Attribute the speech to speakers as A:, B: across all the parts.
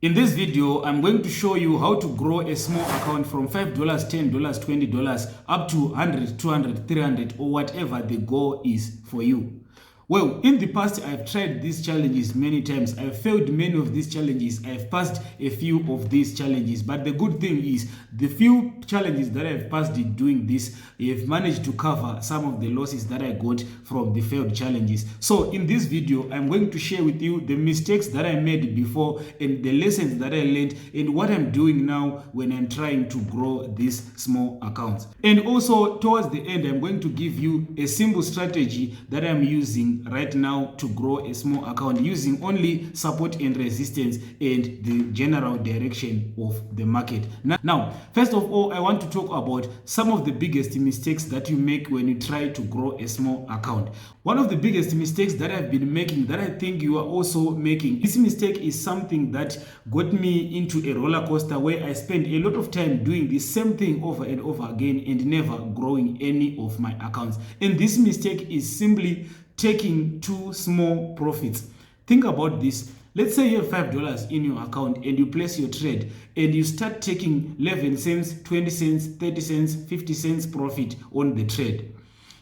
A: In this video, I'm going to show you how to grow a small account from $5, $10, $20 up to 100, 200, 300 or whatever the goal is for you. Well, in the past, I've tried these challenges many times. I've failed many of these challenges. I've passed a few of these challenges. But the good thing is, the few challenges that I've passed in doing this, I've managed to cover some of the losses that I got from the failed challenges. So in this video, I'm going to share with you the mistakes that I made before and the lessons that I learned and what I'm doing now when I'm trying to grow these small accounts. And also, towards the end, I'm going to give you a simple strategy that I'm using right now to grow a small account using only support and resistance and the general direction of the market. Now, first of all, I want to talk about some of the biggest mistakes that you make when you try to grow a small account. One of the biggest mistakes that I've been making, that I think you are also making, this mistake is something that got me into a roller coaster where I spent a lot of time doing the same thing over and over again and never growing any of my accounts. And this mistake is simply taking too small profits. Think about this. Let's say you have $5 in your account and you place your trade and you start taking 11 cents, 20 cents, 30 cents, 50 cents profit on the trade.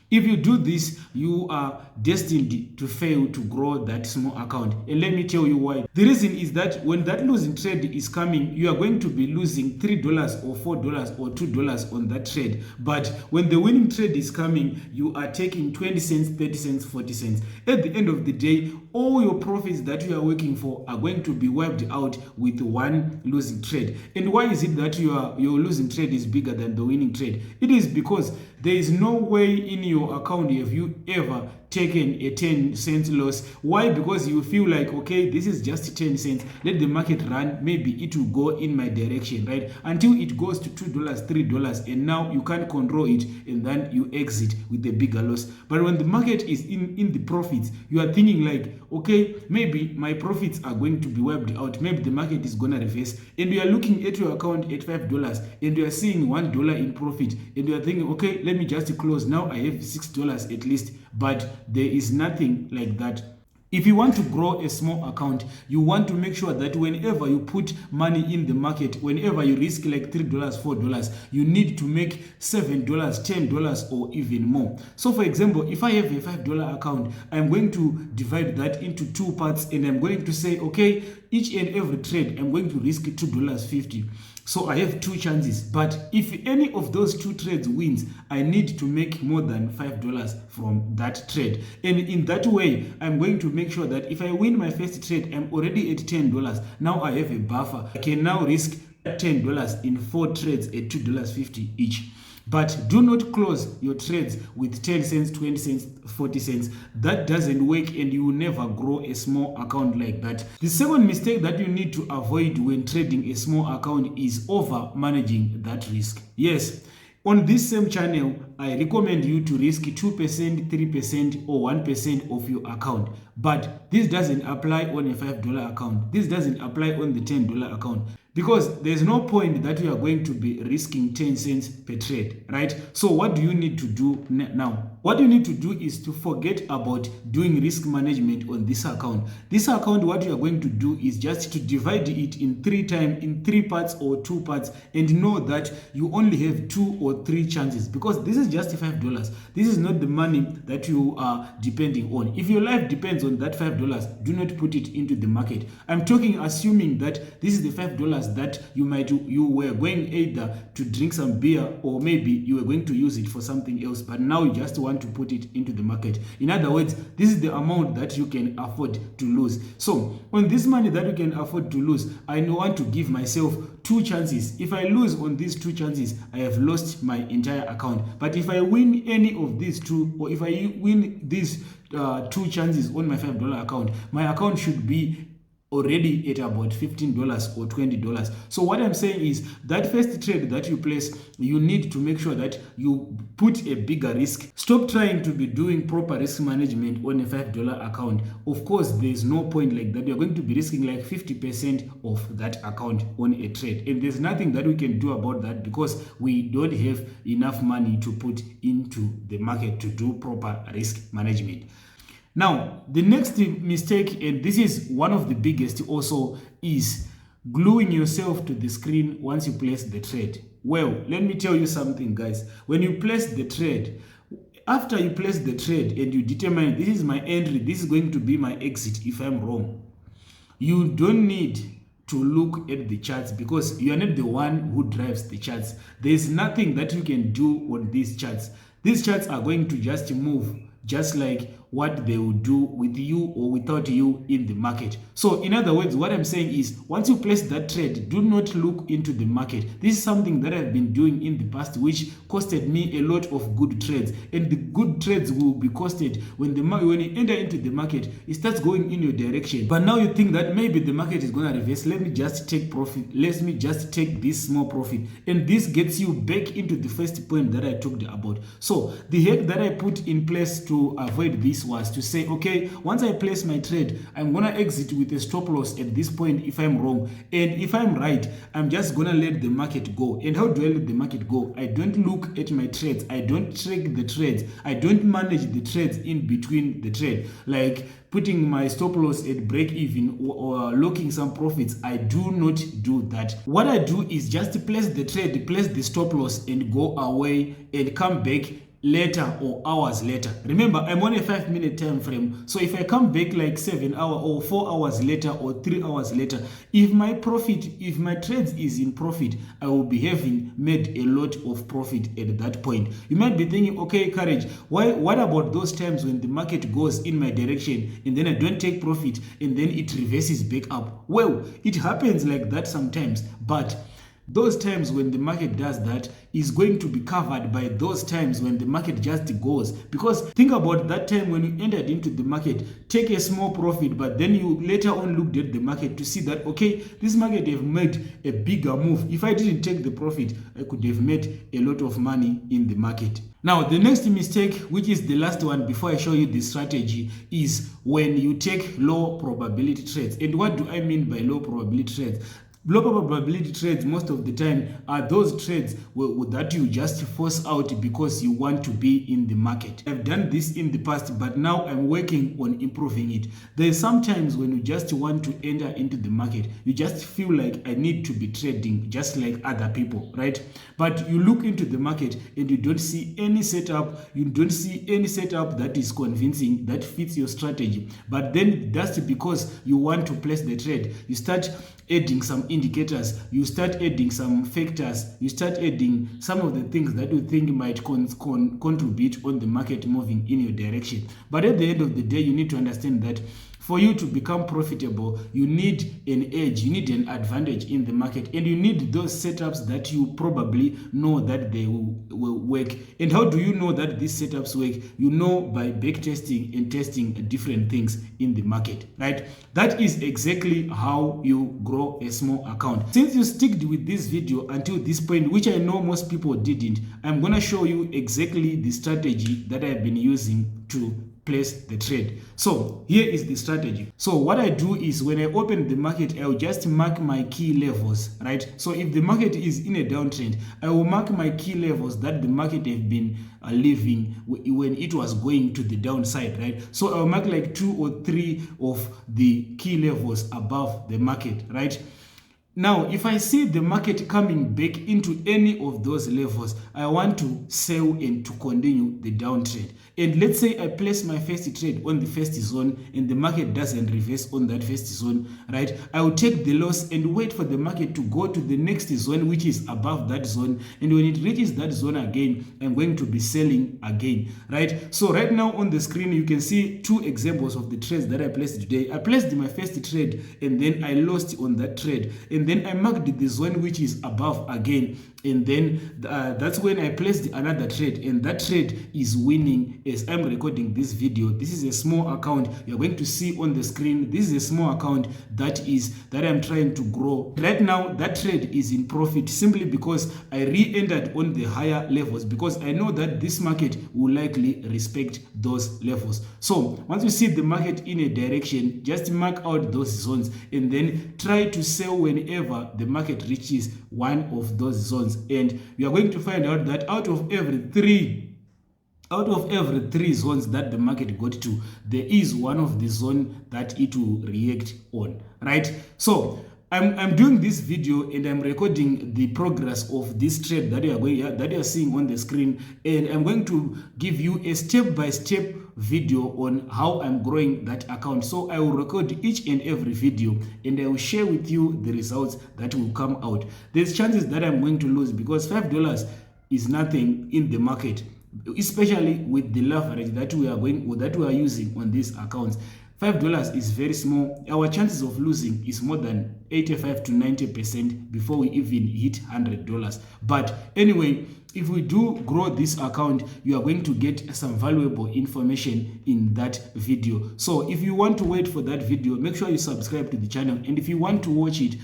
A: If you do this, you are destined to fail to grow that small account. And let me tell you why. The reason is that when that losing trade is coming, you are going to be losing $3 or $4 or $2 on that trade. But when the winning trade is coming, you are taking 20 cents, 30 cents, 40 cents. At the end of the day, all your profits that you are working for are going to be wiped out with one losing trade. And why is it that your losing trade is bigger than the winning trade? It is because there is no way in your account have you ever taken a 10 cent loss. Why? Because you feel like, okay, this is just 10 cents, let the market run, maybe it will go in my direction, right? Until it goes to $2, $3, and now you can't control it, and then you exit with a bigger loss. But when the market is in the profits, you are thinking like, okay, maybe my profits are going to be wiped out, maybe the market is gonna reverse, and you are looking at your account at $5 and you are seeing $1 in profit, and you are thinking, okay, let me just close, now I have $6 at least. But there is nothing like that. If you want to grow a small account, you want to make sure that whenever you put money in the market, whenever you risk like $3, $4, you need to make $7, $10 or even more. So for example, if I have a $5 account, I'm going to divide that into two parts and I'm going to say, okay, each and every trade, I'm going to risk $2.50. So I have two chances, but if any of those two trades wins, I need to make more than $5 from that trade. And in that way, I'm going to make sure that if I win my first trade, I'm already at $10. Now I have a buffer. I can now risk $10 in 4 trades at $2.50 each. But do not close your trades with 10 cents, 20 cents, 40 cents. That doesn't work and you will never grow a small account like that. The second mistake that you need to avoid when trading a small account is over managing that risk. Yes, on this same channel, I recommend you to risk 2%, 3% or 1% of your account. But this doesn't apply on a $5 account. This doesn't apply on the $10 account. Because there's no point that you are going to be risking 10 cents per trade, right? So what do you need to do now? What you need to do is to forget about doing risk management on this account. This account, what you are going to do is just to divide it in 3 parts or 2 parts, and know that you only have 2 or 3 chances, because this is just $5. This is not the money that you are depending on. If your life depends on that $5, do not put it into the market. I'm talking assuming that this is the $5 that you were going either to drink some beer or maybe you were going to use it for something else, but now you just want to put it into the market. In other words, this is the amount that you can afford to lose. So on this money that you can afford to lose, I want to give myself 2 chances. If I lose on these 2 chances, I have lost my entire account. But if I win any of these 2, or if I win these 2 chances on my $5 account, my account should be already at about $15 or $20. So what I'm saying is that first trade that you place, you need to make sure that you put a bigger risk. Stop trying to be doing proper risk management on a $5 account. Of course, there's no point like that. You're going to be risking like 50% of that account on a trade. And there's nothing that we can do about that because we don't have enough money to put into the market to do proper risk management. Now, the next mistake, and this is one of the biggest also, is gluing yourself to the screen once you place the trade. Well, let me tell you something, guys. When you place the trade, after you place the trade and you determine this is my entry, this is going to be my exit if I'm wrong, you don't need to look at the charts because you are not the one who drives the charts. There's nothing that you can do on these charts. These charts are going to just move just like what they will do with you or without you in the market. So in other words, what I'm saying is once you place that trade, do not look into the market. This is something that I've been doing in the past, which costed me a lot of good trades, and the good trades will be costed when you enter into the market, it starts going in your direction. But now you think that maybe the market is going to reverse, let me just take profit, let me just take this small profit, and this gets you back into the first point that I talked about. So the hack that I put in place to avoid this was to say, okay, once I place my trade, I'm gonna exit with a stop loss at this point if I'm wrong, and if I'm right, I'm just gonna let the market go. And how do I let the market go? I don't look at my trades, I don't track the trades, I don't manage the trades in between the trade, like putting my stop loss at break even or locking some profits. I do not do that. What I do is just place the trade, place the stop loss, and go away and come back later or hours later. Remember, I'm on a 5-minute time frame, so if I come back like 7 hours or 4 hours later or 3 hours later, if my trades is in profit, I will be having made a lot of profit at that point. You might be thinking, okay, Courage, what about those times when the market goes in my direction and then I don't take profit and then it reverses back up? Well, it happens like that sometimes, but those times when the market does that is going to be covered by those times when the market just goes. Because think about that time when you entered into the market, take a small profit, but then you later on looked at the market to see that, okay, this market have made a bigger move. If I didn't take the profit, I could have made a lot of money in the market. Now, the next mistake, which is the last one before I show you the strategy, is when you take low probability trades. And what do I mean by low probability trades? Low probability trades most of the time are those trades that you just force out because you want to be in the market. I've done this in the past, but now I'm working on improving it. There's sometimes when you just want to enter into the market, you just feel like I need to be trading just like other people, right? But you look into the market and you don't see any setup, that is convincing, that fits your strategy. But then that's because you want to place the trade. You start adding some indicators, you start adding some factors, you start adding some of the things that you think might contribute on the market moving in your direction. But at the end of the day, you need to understand that for you to become profitable, you need an edge, you need an advantage in the market, and you need those setups that you probably know that they will work. And how do you know that these setups work? You know by back testing and testing different things in the market, right? That is exactly how you grow a small account. Since you sticked with this video until this point, which I know most people didn't, I'm gonna show you exactly the strategy that I've been using to place the trade. So here is the strategy. So what I do is when I open the market, I'll just mark my key levels, right? So if the market is in a downtrend, I will mark my key levels that the market have been leaving when it was going to the downside, right? So I'll mark like 2 or 3 of the key levels above the market, right? Now, if I see the market coming back into any of those levels, I want to sell and to continue the downtrend. And let's say I place my first trade on the first zone and the market doesn't reverse on that first zone, right? I will take the loss and wait for the market to go to the next zone, which is above that zone. And when it reaches that zone again, I'm going to be selling again, right? So right now on the screen, you can see 2 examples of the trades that I placed today. I placed my first trade and then I lost on that trade. And then I marked the zone which is above again, and then that's when I placed another trade, and that trade is winning as I'm recording this video. This is a small account you're going to see on the screen. This is a small account that I'm trying to grow. Right now that trade is in profit simply because I re-entered on the higher levels, because I know that this market will likely respect those levels. So once you see the market in a direction, just mark out those zones and then try to sell whenever the market reaches one of those zones. And you are going to find out that out of every three zones that the market got to, there is one of the zone that it will react on, right? So I'm doing this video and I'm recording the progress of this trade that you are seeing on the screen, and I'm going to give you a step-by-step video on how I'm growing that account. So I will record each and every video and I will share with you the results that will come out. There's chances that I'm going to lose because $5 is nothing in the market, especially with the leverage that we are using on these accounts. $5 is very small. Our chances of losing is more than 85 to 90% before we even hit $100. But anyway, if we do grow this account, you are going to get some valuable information in that video. So if you want to wait for that video, make sure you subscribe to the channel, and if you want to watch it,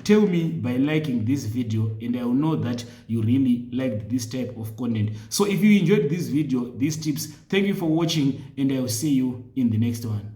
A: tell me by liking this video and I will know that you really liked this type of content. So if you enjoyed this video, these tips, thank you for watching and I will see you in the next one.